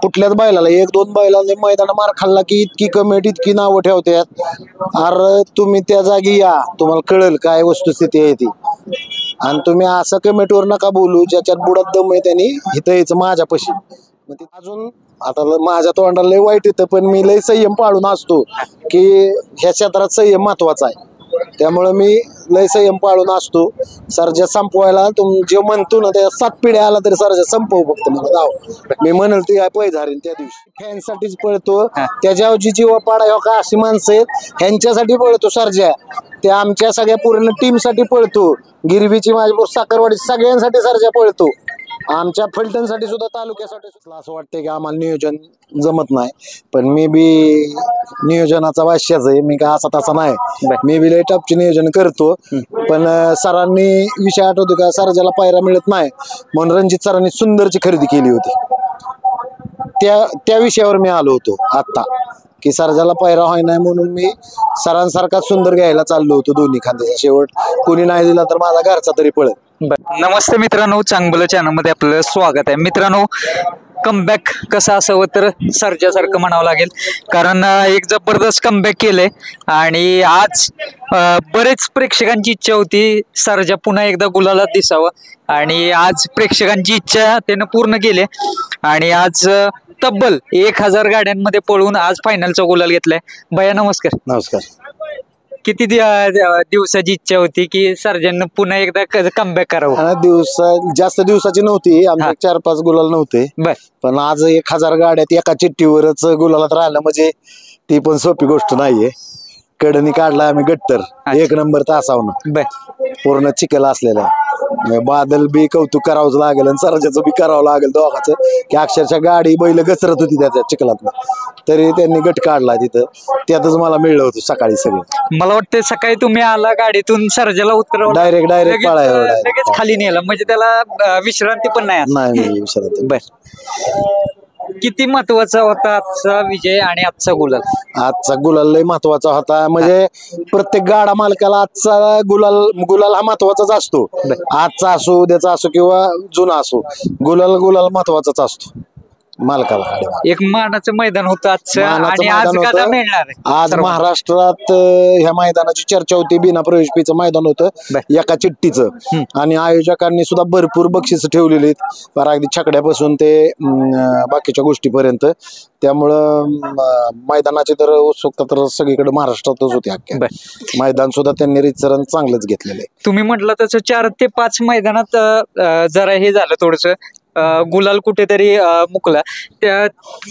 कुठल्याच बैलाला एक दोन बैलाने मैदान मार खाल्ला की इतकी कमेटी इतकी नावं ठेवतात, अरे तुम्ही त्या जागी या, तुम्हाला कळेल काय वस्तुस्थिती आहे ती. आणि तुम्ही असं कमेटीवर नका बोलू ज्याच्यात बुडात दम आहे त्यांनी इथं यायचं माझ्यापाशी. अजून आता माझ्या तोंडाला लय वाईट येतं, पण मी लय संयम पाळून असतो की ह्या क्षेत्रात संयम महत्वाचा आहे. त्यामुळे मी लय संयम पाळून असतो. सर्जा संपवायला जे म्हणतो ना त्या 7 पिढ्या आला तरी सर्जा संपव, फक्त मला धाव. मी म्हणल ती पैज हारीन त्या दिवशी. फॅनसाठीच पळतो, त्याच्यावर जी जीव पाडा का अशी माणसं आहेत ह्यांच्यासाठी पळतो सर्जा. ते आमच्या सगळ्या पूर्ण टीम साठी पळतो, गिरवीची माझ्या साखरवाडी सगळ्यांसाठी सर्जा पळतो, आमच्या फलटणसाठी सुद्धा तालुक्यासाठी सुद्धा. असं वाटतंय की आम्हाला नियोजन जमत नाही, पण मी बी नियोजनाचा वाश्याच आहे. मी काय असा तसा नाही, मी बी लय टपचे नियोजन करतो. पण सरांनी विषय आठवतो का, सर्जाला पायरा मिळत नाही म्हणून रणजित सरांनी सुंदरची खरेदी केली होती. त्या विषयावर मी आलो होतो आता की सर्जाला पायरा व्हाय नाही म्हणून मी सरांसारखा सुंदर घ्यायला चाललो होतो दोन्ही खांद्याचा. शेवट कोणी नाही दिला तर माझा घरचा तरी पळत. नमस्ते मित्रांनो, चांगलं चॅनल मध्ये आपलं स्वागत आहे. मित्रांनो, कमबॅक कसं असावं तर सर्जासारखं म्हणावं लागेल, कारण एक जबरदस्त कमबॅक केलंय. आणि आज बरेच प्रेक्षकांची इच्छा होती सर्जा पुन्हा एकदा गुलालात दिसावं, आणि आज प्रेक्षकांची इच्छा त्यानं पूर्ण केली. आणि आज तब्बल 1000 गाड्यांमध्ये पळून आज फायनलचा गुलाल घेतलाय. भैया नमस्कार. नमस्कार. किती दिवसाची इच्छा होती की सर्जांना पुन्हा एकदा कमबॅक करावं? जास्त दिवसाची नव्हती, आमच्या 4-5 गुलाल नव्हते, पण आज 1000 गाड्यात एका चिठ्ठीवरच गुलालात राहिलं म्हणजे ती पण सोपी गोष्ट नाहीये. कडनी काढला आम्ही गट्टर, 1 नंबर तासावनं पूर्ण चिखल असलेला. बादल बी कौतुक करावंच लागेल आणि सर्जाचं बी करावं लागेल दोघांचं, की अक्षरशः गाडी बैल घसरत होती त्या चिखलात, तरी त्यांनी गट काढला तिथं. त्यातच मला मिळलं होतं सकाळी सगळं. मला वाटतं सकाळी तुम्ही आला गाडीतून सर्जाला उतरवलं, डायरेक्ट लगेच खाली नेला, म्हणजे त्याला विश्रांती पण नाही विश्रांती. किती महत्वाचा होता आजचा विजय आणि आजचा गुलाल? आजचा गुलाल लय महत्वाचा होता, म्हणजे प्रत्येक गाडा मालकाला आजचा गुलाल हा महत्वाचाच असतो. आजचा असो, उद्याचा असो किंवा जुना असो, गुलाल महत्वाचाच असतो मालकाला. एक मानाचं मैदान होतं आजचं, आणि आज गदा मिळणार. आज महाराष्ट्रात ह्या मैदानाची चर्चा होती. बिना प्रवेश फीचं मैदान होतं एका चिठ्ठीचं, आणि आयोजकांनी सुद्धा भरपूर बक्षीस ठेवलेली आहेत, अगदी छकड्यापासून ते बाकीच्या गोष्टीपर्यंत. त्यामुळं मैदानाची तर उत्सुकता तर सगळीकडे महाराष्ट्रातच होती. अख्ख्या मैदान सुद्धा त्यांनी रितसर चांगलंच घेतलेलं आहे. तुम्ही म्हटलं तसं 4 ते 5 मैदानात जरा हे झालं थोडस, गुलाल कुठेतरी मुकला.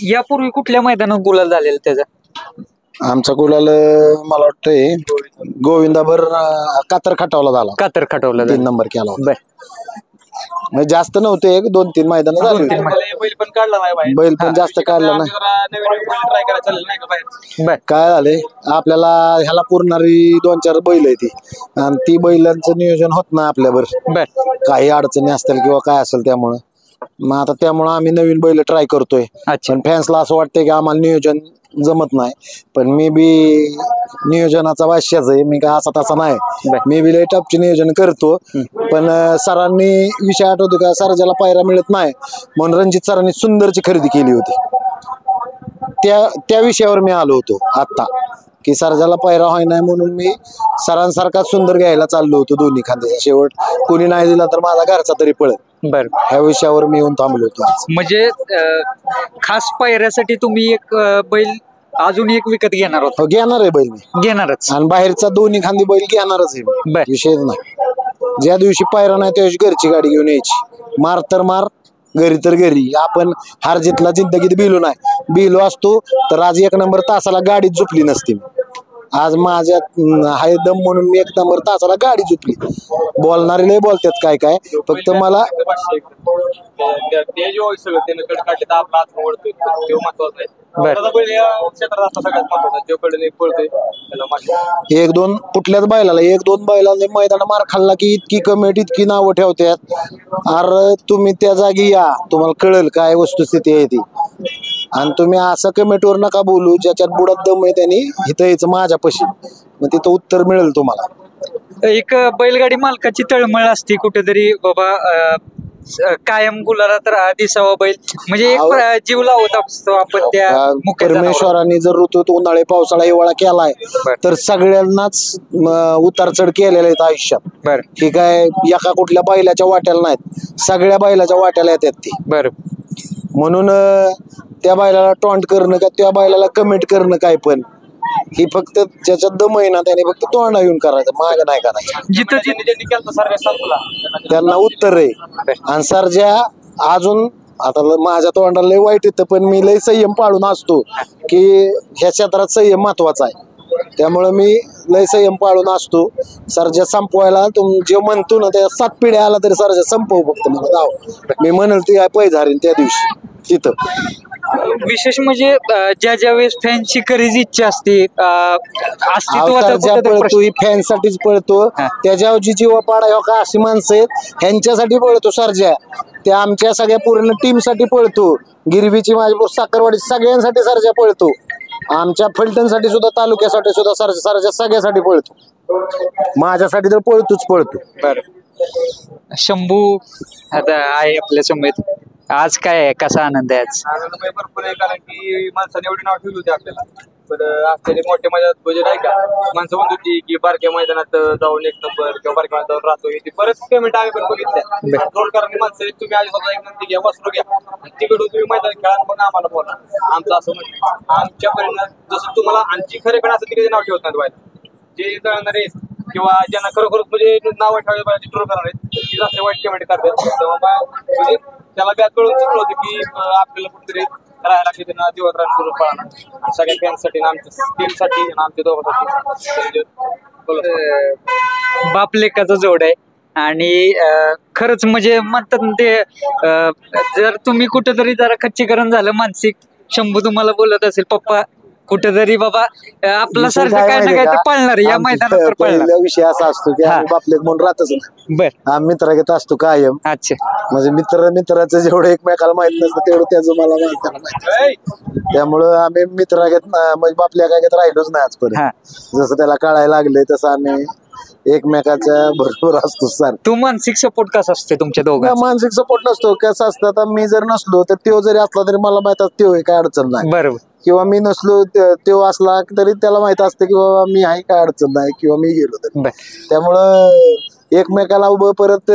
यापूर्वी कुठल्या मैदानात गुलाल झालेला त्याचा? आमचा गुलाल मला वाटतंय गोविंदाभर कातर खटावला झाला. 3 नंबर केला होता. म्हणजे जास्त नव्हते, 1-2-3 मैदान झाले. बैल पण जास्त काढला नाही. काय झाले, आपल्याला ह्याला पुरणारी 2-4 बैल आहे ती, आणि ती बैलांचं नियोजन होत नाही आपल्यावर, काही अडचणी असतील किंवा काय असेल. त्यामुळे आम्ही नवीन बैल ट्राय करतोय. पण फॅन्सला असं वाटतंय की आम्हाला नियोजन जमत नाही, पण मी बी नियोजनाचा वाश्याच आहे. मी काय असा तसा नाही, मी बी लय टपचे नियोजन करतो. पण सरांनी विषय आठवतो का, सर्जाला पायरा मिळत नाही म्हणून रणजित सरांनी सुंदरची खरेदी केली होती. त्या विषयावर मी आलो होतो आता की सर्जाला पायरा व्हाय नाही म्हणून मी सरांसारखा सुंदर घ्यायला चाललो होतो दोन्ही खांद्याचा. शेवट कोणी नाही दिला तर माझा घरचा तरी पळत. ह्या विषयावर मी येऊन थांबलो होतो. म्हणजे खास पायऱ्यासाठी तुम्ही एक बैल अजून एक विकत घेणार होता? घेणार आहे बैल मी, घेणारच, आणि बाहेरचा दोन्ही खांदी बैल घेणारच आहे, विषयच नाही. ज्या दिवशी पायरा नाही त्या दिवशी घरची गाडी घेऊन यायची. मार तर मार, घरी तर घरी. आपण हार जितला जिंदगीत बिलो नाही, बिलो असतो तर आज 1 नंबर तासाला गाडीत झोपली नसती. आज माझ्यात हाय दम म्हणून मी 1 नंबर तासाला गाडी झोपली. बोलणारे लय बोलतात काय काय, फक्त मला कुठल्याच बैलाला 1-2 बैलाने मैदान मार खाल्ला की इतकी कमेटी इतकी नावं ठेवतात, अरे तुम्ही त्या जागी या, तुम्हाला कळेल काय वस्तुस्थिती आहे ती. आणि तुम्ही असं कमेटीवर नका बोलू ज्याच्यात बुडात दम आहे त्यांनी इथं यायचं माझ्यापाशी, मग तिथं उत्तर मिळेल तुम्हाला. एक बैलगाडी मालकाची तळमळ असते कुठेतरी, बाबा कायम गुलाला तर दिसावा बैल म्हणजे एक जीव लावत असतो आपण त्या मुख्य जनावराला. परमेश्वराने जर ऋतूत उन्हाळे पावसाळा हिवाळा केलाय तर सगळ्यांनाच उतार चढ केलेले आहेत आयुष्यात. बर ही काय एका कुठल्या बैलाच्या वाट्याला नाहीत, सगळ्या बैलाच्या वाट्याला येतात ती. बर म्हणून त्या बैलाला टॉन्ट करणं का त्या बैलाला कमेंट करणं काय पण ही फक्त ज्याच्यात दम आहे ना त्याने फक्त तोंडा येऊन करायचं, माग नाही करायचं. जिथं त्यांना उत्तर आहे. आणि सर्जा अजून आता माझ्या तोंडाला लय वाईट येतं पण मी लय संयम पाळून असतो की ह्या क्षेत्रात संयम महत्वाचा आहे. त्यामुळे मी लय संयम पाळून असतो. सर्जा संपवायला जे म्हणतो ना त्या 7 पिढ्या आला तरी सर्जा संपव फक्त मला दाव. मी म्हणल ती पै झारीन त्या दिवशी तिथं. विशेष म्हणजे ज्या वेळेस फॅनची खरीच इच्छा असते पळतो ही फॅन साठीच पळतो. त्याच्यावर जी जीवा पाडा हो का अशी माणसं आहेत ह्यांच्यासाठी पळतो सर्जा. त्या आमच्या सगळ्या पूर्ण टीम साठी पळतो. गिरवीची माझ्या साखरवाडी सगळ्यांसाठी सर्जा पळतो. आमच्या फलटणसाठी सुद्धा तालुक्यासाठी सुद्धा सर्जा सगळ्यासाठी पळतो. माझ्यासाठी तर पळतोच पळतो. शंभू आता आहे आपल्या समेत. आज काय आहे, कसा आनंद आहे आज? आनंद भरपूर आहे कारण की माणसाने एवढी नाव ठेवली होती आपल्याला. पण असलेले मोठ्या मैदानात म्हणजे नाही का माणसं म्हणत होती की बारक्या मैदानात जाऊन 1 नंबर किंवा बारक्या मैदानात जाऊन राहतो. ती परत पेमेंट आम्ही पण बघितल्या. कारण माणसं तुम्ही आधी स्वतः 1 नंबर घ्या वस्त्र घ्या तिकडून तुम्ही मैदान खेळा मग आम्हाला बोला. आमचं असं म्हणणं आमच्या परिणाम जसं तुम्हाला आणखी खरेपण असं तिकडे नाव ठेवत नाही बाहेर जे जळणारे किंवा ज्यांना खरोखरच म्हणजे नाव ठेवले पाहिजे ट्रोल करणार आहेत ती जास्त वाईट कमेंट करतात. तेव्हा म्हणजे त्याला काय कळून चुकलं होतं की आपल्याला कुठेतरी राहायला की त्यांना दिवस रान करून पळणार सगळ्या फॅन्ससाठी आमच्या टीमसाठी आणि आमच्या दोघांसाठी. बाप लेकाचा जोड आहे आणि खरंच म्हणजे म्हणतात ते जर तुम्ही कुठेतरी जरा खच्चीकरण झालं मानसिक शंभू तुम्हाला बोलत असेल पप्पा कुठेतरी बाबा आपला सारखं काय ना काय ते पळणार या मैदानात तर पळणार. विषय असा असतो की आम्ही बापलेक म्हणून राहतच नाही. बर आम्ही मित्रागत असतो कायम. अच्छा म्हणजे मित्राचं जेवढं एकमेकाला माहित नसतं तेवढं त्याचं मला माहित. त्यामुळं आम्ही मित्रागत म्हणजे बापल्या काय राहिलोच नाही आजपर्यंत. जसं त्याला कळायला लागले तसं आम्ही एकमेकाच्या बरोबर असतो. सर तू मानसिक सपोर्ट कसा असतो तुमच्या दोघांचा? मानसिक सपोर्ट नसतो. कसं असतं आता मी जर नसलो तर तो जरी असला तरी मला माहित असतं तो काय अडचण नाही. बरोबर. किंवा मी नसलो तो असला तरी त्याला माहित असतं की बाबा मी आहे काय अडचण नाही किंवा मी गेलो तर. त्यामुळं एकमेकाला उभं परत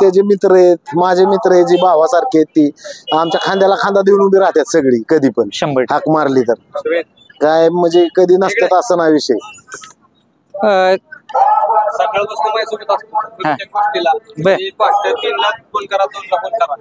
त्याचे मित्र आहेत माझे मित्र आहेत जी भावासारखे आहेत ती आमच्या खांद्याला खांदा देऊन उभी राहतात सगळी कधी पण 100 हाक मारली तर काय म्हणजे कधी नसतात असं नाही विषय. सकाळपासून माझ्यासोबत असतो प्रत्येक गोष्टीला. 3 लाख फोन करा 2 लाख फोन करा.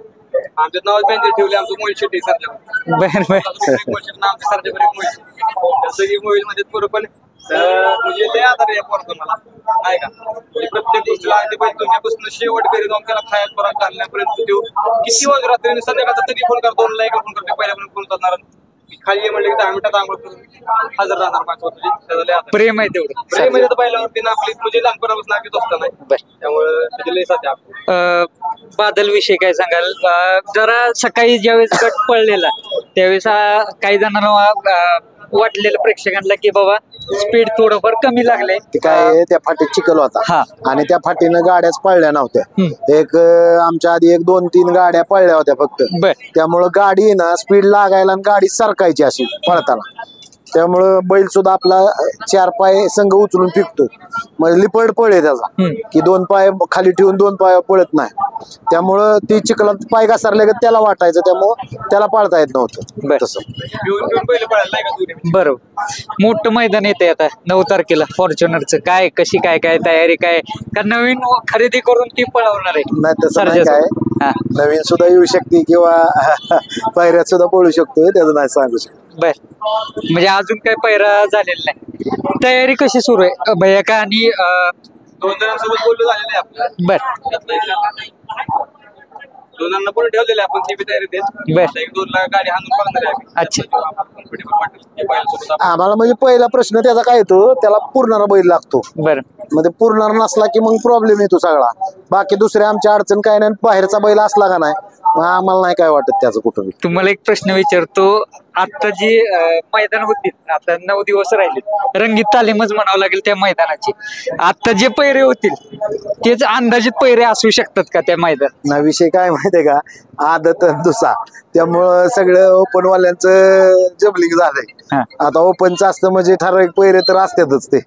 आमच्या नाव बँकेत ठेवले आमचं मोहित शेट्टी सरजा. आमच्या सरजावर एक मोहित सगळी मोहित म्हणजे पुरं पण म्हणजे लय आधार आहे पोरतो मला नाही का. प्रत्येक गोष्टीला अगदी दुनियापासून शेवट घरी जाऊन त्याला खायला परत घालण्यापर्यंत तो किती वाज रात्री संध्याकाळचा तरी फोन करतो 2 ला फोन करतो पहिल्यापर्यंत फोन करणार खाली म्हणले की 10 मिनिटात आंघोळ करून हजर राहणार माझ्यासोबत. प्रेम आहे तेवढं. प्रेम आहे पहिल्यावरती ना आपली म्हणजे लहानपणापासून आम्ही दोस्त नाही त्यामुळे त्याचे लय साध्या. बादल विषय काय सांगाल? जरा सकाळी ज्यावेळेस गट पडलेला त्यावेळेस काही जणांना वाटलेलं प्रेक्षकांना की बाबा स्पीड थोडंफार कमी लागले. काय त्या फाटीत चिखल होता आणि त्या फाटीनं गाड्याच पळल्या नव्हत्या. एक आमच्या आधी 1-2-3 गाड्या पळल्या होत्या फक्त. त्यामुळं गाडी ना स्पीड लागायला आणि गाडी सरकायची अशी पळताना. त्यामुळं बैल सुद्धा आपला 4 पाय संघ उचलून पिकतो. म्हणजे लिपड पळ आहे त्याचा की 2 पाय खाली ठेवून 2 पाय पळत नाही. त्यामुळं ती चिखलात पाय घसरले की त्याला वाटायचं त्यामुळं त्याला पाळता येत नव्हतं. तसं बरोबर. मोठं मैदान येते आता 9 तारखेला फॉर्च्युनरचं. काय कशी काय तयारी काय का नवीन खरेदी करून ती पळवणार आहे? नाही तसं नाही काय नवीन सुद्धा येऊ शकते किंवा पायऱ्यात सुद्धा पळू शकतो त्याचं नाही सांगू शकतो. बर म्हणजे अजून काय पैरा झालेला नाही. तयारी कशी सुरू आहे भैया का? आणि 2 जणांसोबत बोललो झालेलं आहे आपलं. बर 2 जणांना पण ठेवलेलं आहे आपण ती तयारी देत 1-2 लाख गाडी हाणून पळणार आहे. अच्छा. आम्हाला म्हणजे पहिला प्रश्न त्याचा काय येतो त्याला पुरणारा बैल लागतो. बरं म्हणजे पुरणार नसला की मग प्रॉब्लेम येतो सगळा. बाकी दुसऱ्या आमच्या अडचण काय नाही. बाहेरचा बैल असला का नाही आम्हाला नाही काय वाटत त्याचं कुठं. तुम्हाला एक प्रश्न विचारतो. आता जी मैदान होती आता 9 दिवस राहिले रंगीत तालीमच म्हणावं लागेल त्या मैदानाची. आता जे पैरे होतील तेच अंदाजित पैरे असू शकतात का त्या मैदान? ना विषय काय माहितीये का, आदत दुसा त्यामुळं सगळं ओपनवाल्यांचं जबलिंग झालंय. हा. आता ओपनचं असतं म्हणजे ठराविक पैरे तर असतातच ते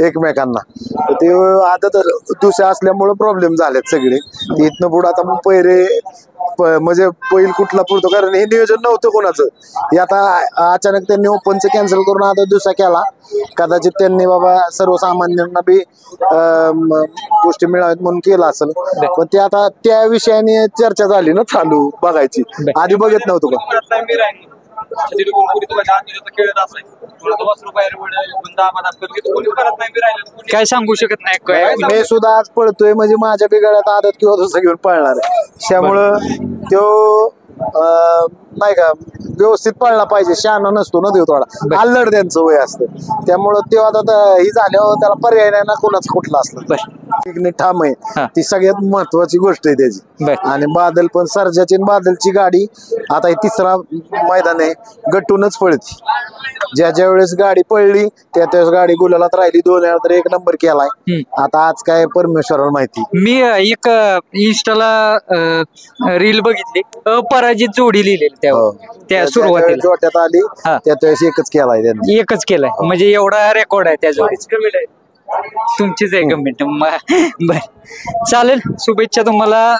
एकमेकांना, तर ते आदत दुसऱ्या असल्यामुळं प्रॉब्लेम झालेत सगळे. इथनं पुढं आता मग पैरे म्हणजे बैल कुठला पुरतो, कारण हे नियोजन नव्हतं कोणाचं. हे आता अचानक त्यांनी ओपनचं कॅन्सल करून आता दुसरा केला. कदाचित त्यांनी बाबा सर्वसामान्यांना बी गोष्टी मिळाव्यात म्हणून केला असेल, पण ते आता त्या विषयाने चर्चा झाली ना चालू बघायची. आधी बघत नव्हतो का काय सांगू शकत नाही काय? मी सुद्धा आज पळतोय म्हणजे माझ्या बिघाड्यात आदत किंवा दुसरा घेऊन पळणार आहे. त्यामुळं तो नाही का व्यवस्थित पळला पाहिजे. शहाणा नसतो ना देव, थोडा अल्लड त्यांचं वय असतं. त्यामुळं तेव्हा आता ही झाल्यावर त्याला पर्याय नाही ना कोणाचा कुठला असला ठाम आहे. ती सगळ्यात महत्वाची गोष्ट आहे त्याची. आणि बादल पण सर्जाची बादलची गाडी आता ही तिसरा मैदान आहे, गट्टूनच पळती. ज्या वेळेस गाडी पळली त्या त्यावेळेस गाडी गुलालात राहिली. 2 वेळा तर 1 नंबर केलाय. आता आज काय परमेश्वराला माहिती. मी एक इंस्टाला रील बघितली, अपराजित जोडी लिहिलेली त्या सुरुवातीला जोट्यात आली त्या वेळेस एकच केलाय त्यांनी. एकच केलाय म्हणजे एवढा रेकॉर्ड आहे त्या जोडीचा. तुमचीच आहे कमेंट. बर चालेल, शुभेच्छा तुम्हाला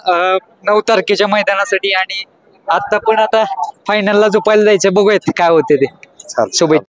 9 तारखेच्या मैदानासाठी. आणि आता पण आता फायनलला झोपायला जायचं, बघूयात काय होते ते. शुभेच्छा.